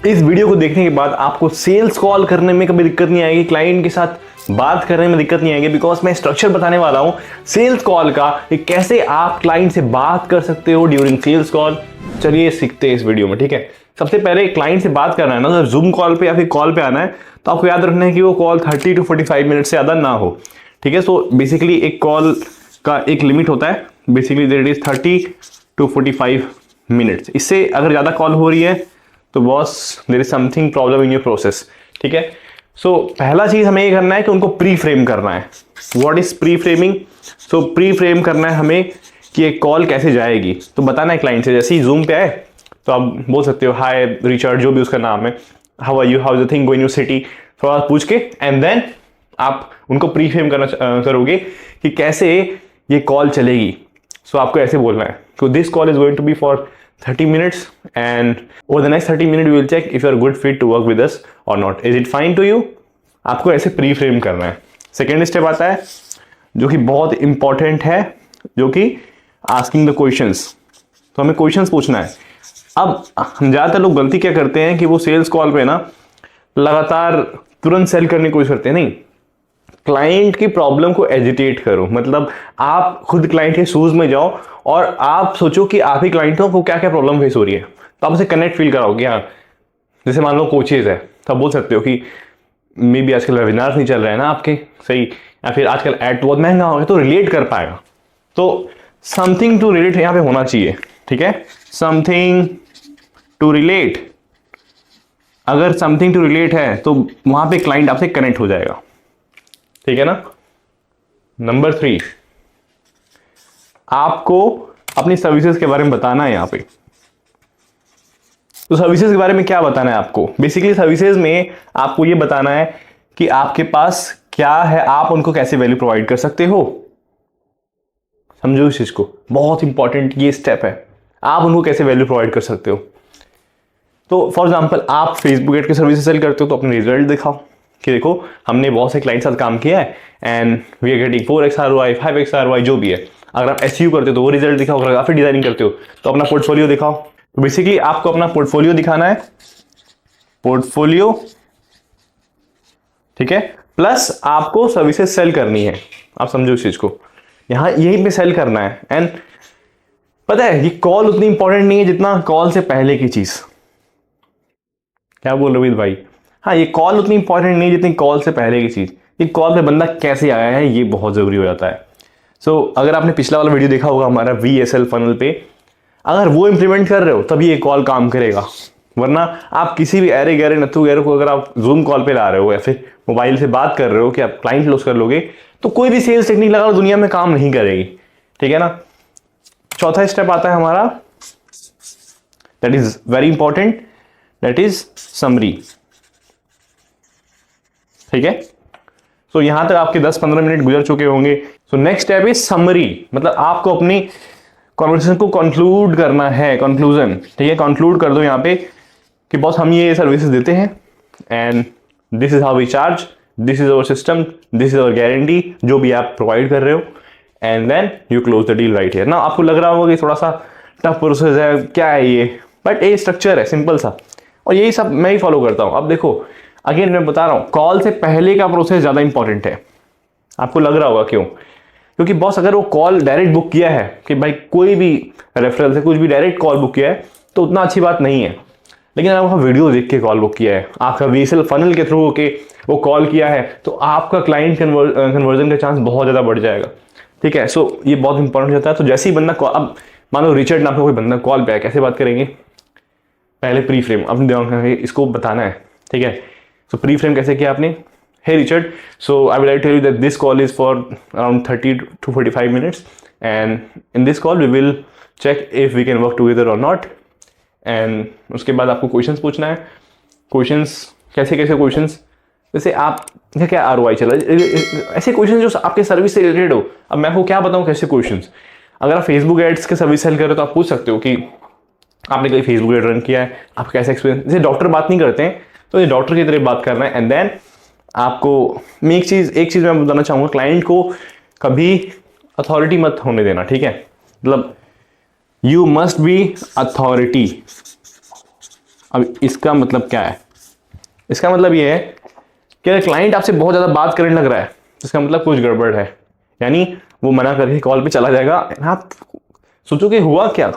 इस वीडियो को देखने के बाद आपको सेल्स कॉल करने में कभी दिक्कत नहीं आएगी, क्लाइंट के साथ बात करने में दिक्कत नहीं आएगी, बिकॉज मैं स्ट्रक्चर बताने वाला हूं सेल्स कॉल का कि कैसे आप क्लाइंट से बात कर सकते हो ड्यूरिंग सेल्स कॉल। चलिए सीखते हैं इस वीडियो में, ठीक है। सबसे पहले क्लाइंट से बात करना है ना, अगर जूम कॉल पे या फिर कॉल पे आना है तो आपको याद रखना है कि वो कॉल 30 to 45 मिनट से ज़्यादा ना हो, ठीक है। सो बेसिकली एक कॉल का एक लिमिट होता है, basically that is 30 to 45 minutes. इससे अगर ज़्यादा कॉल हो रही है तो boss there is something problem in your process, ठीक है। सो पहला चीज़ हमें ये करना है कि उनको प्री फ्रेम करना है। What is pre framing? So pre frame करना है हमें कि एक कॉल कैसे जाएगी, तो बताना है क्लाइंट से। जैसे ही जूम पे आए तो आप बोल सकते हो हाय रिचर्ड, जो भी उसका नाम है, how are you, how is the thing going your city, थोड़ा पूछ के एंड देन आप उनको प्री फ्रेम करना करोगे कि कैसे ये कॉल चलेगी। सो आपको ऐसे बोलना है, so this call is going to be for 30 minutes and over the next 30 minutes we will check if you are good fit to work with us or not. Is it fine to you? आपको ऐसे pre frame करना है। Second step आता है जो कि बहुत important है, जो कि आस्किंग द क्वेश्चंस। तो हमें क्वेश्चंस पूछना है। अब हम ज़्यादातर लोग गलती क्या करते हैं कि वो सेल्स कॉल पे ना लगातार तुरंत सेल करने की कोशिश करते हैं। नहीं, क्लाइंट की प्रॉब्लम को एजिटेट करो, मतलब आप खुद क्लाइंट के शूज में जाओ और आप सोचो कि आप ही क्लाइंट हो, को क्या क्या प्रॉब्लम फेस हो रही है, तो आप उसे कनेक्ट फील कराओगे। हाँ, जैसे मान लो कोचेज है तो आप बोल सकते हो कि मे बी आजकल वेबिनार्स नहीं चल रहे हैं ना आपके, सही, या फिर आजकल एड बहुत महंगा हो गया, तो रिलेट कर पाएगा। तो समथिंग टू रिलेट यहाँ पे होना चाहिए, ठीक है, समथिंग टू रिलेट। अगर समथिंग टू रिलेट है तो वहां पे क्लाइंट आपसे कनेक्ट हो जाएगा, ठीक है ना। नंबर 3, आपको अपनी सर्विसेज के बारे में बताना है यहाँ पे। तो सर्विसेज के बारे में क्या बताना है आपको? बेसिकली सर्विसेज में आपको ये बताना है कि आपके पास क्या है, आप उनको कैसे वैल्यू प्रोवाइड कर सकते हो। समझो इस चीज को, बहुत इंपॉर्टेंट ये स्टेप है, आप उनको कैसे वैल्यू प्रोवाइड कर सकते हो। तो फॉर एग्जाम्पल आप फेसबुक एड की सर्विसेज सेल करते हो तो अपने रिजल्ट दिखाओ कि देखो हमने बहुत से क्लाइंट साथ काम किया है and we are getting 4x ROI 5x ROI जो भी है। अगर आप SEO करते हो तो वो रिजल्ट दिखाओ, अगर ग्राफिक डिजाइनिंग करते हो तो अपना पोर्टफोलियो दिखाओ। तो बेसिकली आपको अपना पोर्टफोलियो दिखाना है, पोर्टफोलियो, ठीक है, प्लस आपको सर्विसेज सेल करनी है। आप समझो इस चीज को, यहाँ यहीं पे सेल करना है। एंड पता है ये कॉल उतनी इंपॉर्टेंट नहीं है जितना कॉल से पहले की चीज। क्या बोल रहे हो भाई? हाँ, ये कॉल उतनी इंपॉर्टेंट नहीं जितनी कॉल से पहले की चीज। ये कॉल पे बंदा कैसे आया है ये बहुत जरूरी हो जाता है। सो अगर आपने पिछला वाला वीडियो देखा होगा हमारा VSL फनल पे, अगर वो इंप्लीमेंट कर रहे हो तभी ये कॉल काम करेगा, वरना आप किसी भी एरे गैरे नथु गैरे को अगर आप जूम कॉल पे ला रहे हो या फिर मोबाइल से बात कर रहे हो कि आप क्लाइंट क्लोज कर लोगे तो कोई भी सेल्स टेक्निक लगा दुनिया में काम नहीं करेगी, ठीक है ना। चौथा स्टेप आता है हमारा, that is very important, that is summary, ठीक है। सो यहां तक आपके 10-15 मिनट गुजर चुके होंगे। So next step is summary, मतलब आपको अपनी कॉन्वर्सेशन को कंक्लूड करना है, कंक्लूजन, ठीक है। कंक्लूड कर दो यहाँ पे कि बॉस हम ये सर्विसेज देते हैं and this is how we charge, this is our system, this is our guarantee, जो भी आप प्रोवाइड कर रहे हो, and then you close the deal right here. ना आपको लग रहा होगा कि थोड़ा सा टफ प्रोसेस है, क्या है ये, बट ये स्ट्रक्चर है सिंपल सा, और यही सब मैं ही फॉलो करता हूँ। अब देखो अगेन मैं बता रहा हूं, कॉल से पहले का प्रोसेस ज्यादा इंपॉर्टेंट है। आपको लग रहा होगा क्यों? क्योंकि बॉस अगर वो कॉल डायरेक्ट बुक किया है कि भाई कोई भी रेफरल से कुछ भी डायरेक्ट कॉल बुक किया है तो उतना अच्छी बात नहीं है, लेकिन अगर आपका वीडियो देख के कॉल बुक किया है, आपका VSL फनल के थ्रू होके वो कॉल किया है, तो आपका क्लाइंट कन्वर्जन का चांस बहुत ज्यादा बढ़ जाएगा, ठीक है। सो ये बहुत इंपॉर्टेंट होता है। तो जैसे ही बंदा कॉल, अब मान लो रिचर्ड नाम का कोई बंदा कॉल पे आया, कैसे बात करेंगे? पहले प्री फ्रेम अपने दिमाग में इसको बताना है, ठीक है। सो प्री फ्रेम कैसे किया आपने? Hey Richard, so I would like to tell you that this call is for around 30 to 45 minutes and in this call we will check if we can work together or not. And उसके बाद आपको questions पूछना है। Questions कैसे कैसे questions? जैसे आप क्या ROI चला, ऐसे क्वेश्चंस जो आपके सर्विस से रिलेटेड हो। अब मैं आपको क्या बताऊँ कैसे क्वेश्चंस? अगर आप फेसबुक एड्स के सर्विस सेल कर रहे हो तो आप पूछ सकते हो कि आपने कहीं फेसबुक एड रन किया है, आपका कैसा एक्सपीरियंस। जैसे डॉक्टर बात नहीं करते हैं तो ये डॉक्टर की तरह बात करना है। एंड देन आपको मैं एक चीज मैं बताना चाहूंगा, क्लाइंट को कभी अथॉरिटी मत होने देना, ठीक है। मतलब यू मस्ट बी अथॉरिटी, अब इसका मतलब क्या है? इसका मतलब ये है कि अगर क्लाइंट आपसे बहुत ज़्यादा बात करने लग रहा है तो इसका मतलब कुछ गड़बड़ है, यानी वो मना करके कॉल पे चला जाएगा। आप सोचोगे हुआ क्या,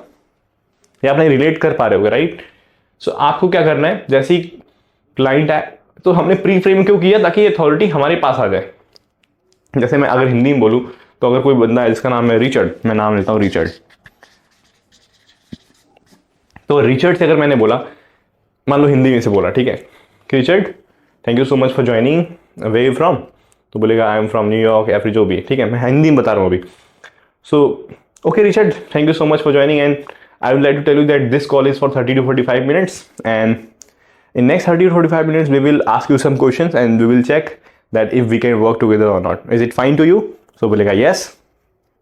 या आप नहीं रिलेट कर पा रहे होगे, राइट? सो आपको क्या करना है, जैसे ही क्लाइंट आए तो हमने प्री फ्रेम क्यों किया, ताकि अथॉरिटी हमारे पास आ जाए। जैसे मैं अगर हिंदी में बोलूँ तो अगर कोई बंदा है जिसका नाम है रिचर्ड, मैं नाम लेता हूँ रिचर्ड, तो रिचर्ड से अगर मैंने बोला, मान लो हिंदी में से बोला, ठीक है, कि Richard thank you so much for joining, way you from, तो बोलेगा आई एम फ्रॉम न्यूयॉर्क या फिर जो भी है, ठीक है, मैं हिंदी में बता रहा हूँ अभी। So okay Richard, thank you so much for joining and I would like to tell you that this call is for 30 to 45 minutes and in next 30 to 45 minutes we will ask you some questions and we will check that if we can work together or not. Is it fine to you? So बोलेगा yes.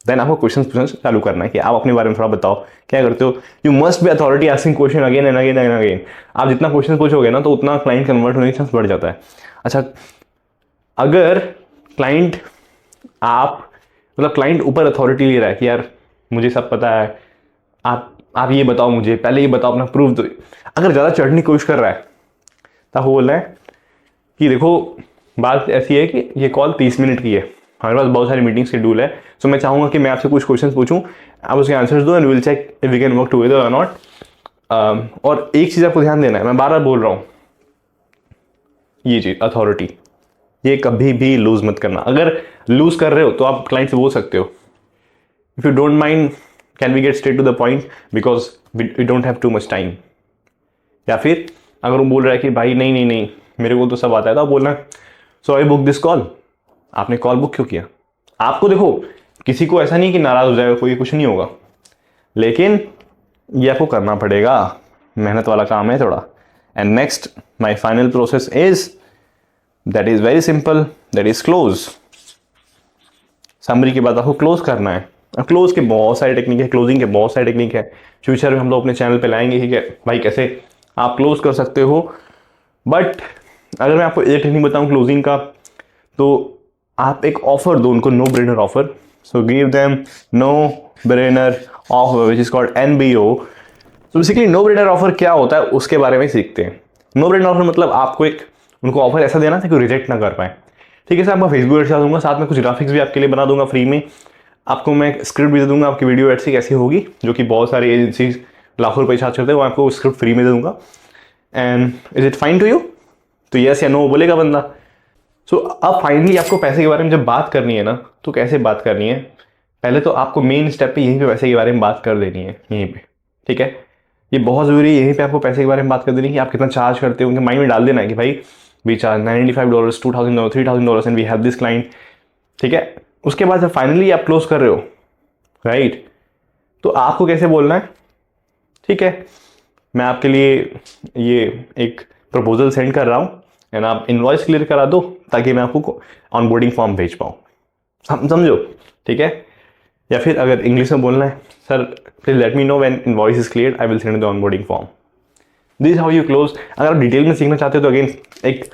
Then आपको question पूछना चालू करना है कि आप अपने बारे में थोड़ा बताओ, क्या करते हो। You must be authority asking question again and again and again. आप जितना क्वेश्चन पूछोगे ना तो उतना क्लाइंट कन्वर्ट होने के चांस बढ़ जाता है। अच्छा, अगर क्लाइंट क्लाइंट ऊपर अथॉरिटी ले रहा है कि यार मुझे सब पता है, आप ये बताओ, मुझे पहले ये बताओ, अपना प्रूफ दो, अगर ज़्यादा चढ़ने की कोशिश कर रहा है तब वो बोल रहा है कि देखो बात ऐसी है कि ये कॉल 30 मिनट की है, हमारे पास बहुत सारी मीटिंग शेड्यूल है, सो मैं चाहूँगा कि मैं आपसे कुछ क्वेश्चन पूछूं, आप उसके आंसर्स दो and will check if we can work together और नॉट। और एक चीज़ आपको ध्यान देना है, मैं बार बार बोल रहा हूँ, ये चीज़ अथॉरिटी, ये कभी भी लूज मत करना। अगर लूज कर रहे हो तो आप क्लाइंट से बोल सकते हो if you don't mind can we get straight to the point because we don't have too much time. या फिर अगर वो बोल रहा है कि भाई नहीं नहीं नहीं मेरे को तो सब आता है, तो आप बोलना सो आई बुक दिस कॉल, आपने कॉल बुक क्यों किया। आपको देखो किसी को ऐसा नहीं कि नाराज हो जाएगा कोई, कुछ नहीं होगा, लेकिन ये आपको करना पड़ेगा, मेहनत वाला काम है थोड़ा। And next my final process is that is very simple, that is close. Summary के बाद आपको क्लोज करना है। क्लोज के बहुत सारे टेक्निक है, क्लोजिंग के बहुत सारे टेक्निक है, फ्यूचर में हम लोग अपने चैनल पे लाएंगे कि भाई कैसे आप क्लोज कर सकते हो। बट अगर मैं आपको एक टेक्निक बताऊं क्लोजिंग का, तो आप एक ऑफर दो उनको, no brainer offer. So give them no brainer offer which is called NBO। तो बेसिकली नो ब्रेनर ऑफर क्या होता है उसके बारे में सीखते हैं। नो ब्रेनर ऑफर मतलब आपको एक उनको ऑफर ऐसा देना था कि रिजेक्ट ना कर पाए। ठीक है सर, आपका फेसबुक एड चला दूंगा, साथ में कुछ ग्राफिक्स भी आपके लिए बना दूंगा फ्री में, आपको मैं स्क्रिप्ट भी दे दूंगा, आपकी वीडियो एड से कैसी होगी, जो कि बहुत सारी एजेंसीज लाखों रुपए चार्ज करते हैं, वो आपको स्क्रिप्ट फ्री में दे दूंगा। And is it fine to you? तो यस या नो बोलेगा बंदा। सो अब फाइनली आपको पैसे के बारे में जब बात करनी है ना, तो कैसे बात करनी है, पहले तो आपको मेन स्टेप पे यहीं पे पैसे के बारे में बात कर देनी है, यहीं पे। ठीक है, ये बहुत ज़रूरी है, यहीं पे आपको पैसे के बारे में बात कर देनी है कि आप कितना चार्ज करते हो। उनके माइंड में डाल देना है कि भाई we charge $95, $2,000, $3,000 and we have this client. ठीक है, उसके बाद जब फाइनली आप क्लोज कर रहे हो, राइट, तो आपको कैसे बोलना है, ठीक है, मैं आपके लिए ये एक प्रपोजल सेंड कर रहा हूँ एंड आप इनवॉइस क्लियर करा दो ताकि मैं आपको ऑनबोर्डिंग फॉर्म भेज पाऊँ। हम समझो, ठीक है। या फिर अगर इंग्लिश में बोलना है, sir please let me know when invoice is clear, I will send the onboarding form. This how you close. अगर आप डिटेल में सीखना चाहते हो तो अगेन एक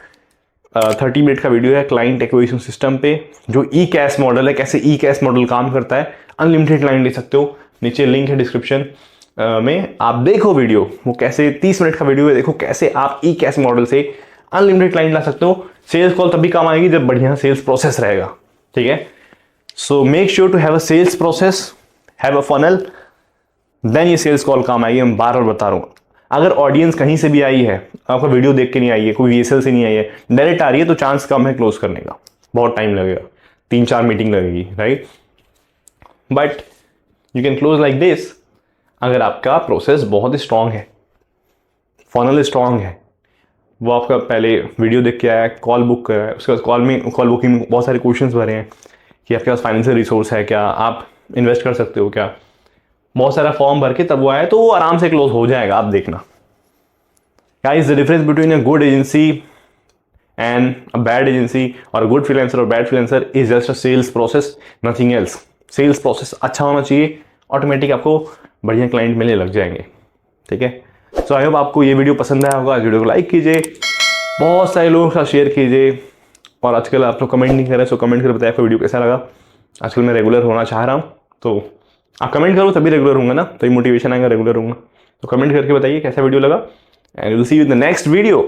30 मिनट का वीडियो है क्लाइंट एक्विजिशन सिस्टम पे, जो ई कैश मॉडल है, कैसे ई कैश मॉडल काम करता है। अनलिमिटेड क्लाइंट ले सकते हो, नीचे लिंक है डिस्क्रिप्शन में, आप देखो वीडियो, वो कैसे 30 मिनट का वीडियो है, देखो कैसे आप ई कैश मॉडल से अनलिमिटेड क्लाइंट ला सकते हो। सेल्स कॉल तभी काम आएगी जब बढ़िया सेल्स प्रोसेस रहेगा। ठीक है, so make sure to have a sales process, have a funnel, then ये सेल्स कॉल काम आएगी। मैं बार बार बता रहा हूँ, अगर ऑडियंस कहीं से भी आई है, आपका वीडियो देख के नहीं आई है, कोई VSL से नहीं आई है, डायरेक्ट आ रही है, तो चांस कम है क्लोज करने का, बहुत टाइम लगेगा, 3-4 मीटिंग लगेगी, right. But you can close like this अगर आपका प्रोसेस बहुत स्ट्रांग है, फनल स्ट्रांग है, वो आपका पहले वीडियो देख के आया, कॉल बुक करा है, उसके बाद कॉल बुकिंग में बहुत सारे क्वेश्चंस भरे हैं कि आपके पास फाइनेंशियल रिसोर्स है क्या, आप इन्वेस्ट कर सकते हो क्या, बहुत सारा फॉर्म भर के तब वो आया, तो वो आराम से क्लोज हो जाएगा, आप देखना। Guys, the difference between a good agency and a bad agency और गुड फ्रीलांसर और bad freelancer is just a sales process, nothing else. Sales process अच्छा होना चाहिए, ऑटोमेटिक आपको बढ़िया क्लाइंट मिलने लग जाएंगे। ठीक है, सो आई होप आपको ये वीडियो पसंद आया होगा। इस वीडियो को लाइक कीजिए, बहुत सारे लोगों के साथ शेयर कीजिए, और आजकल आप लोग कमेंट नहीं कर रहे, सो कमेंट कर बताइए आपको वीडियो कैसा लगा। आजकल मैं रेगुलर होना चाह रहा हूँ, तो आप कमेंट करो तभी रेगुलर होंगे ना, तभी मोटिवेशन आएगा, रेगुलर होऊंगा। तो कमेंट करके बताइए कैसा वीडियो लगा, and will see you in the next video.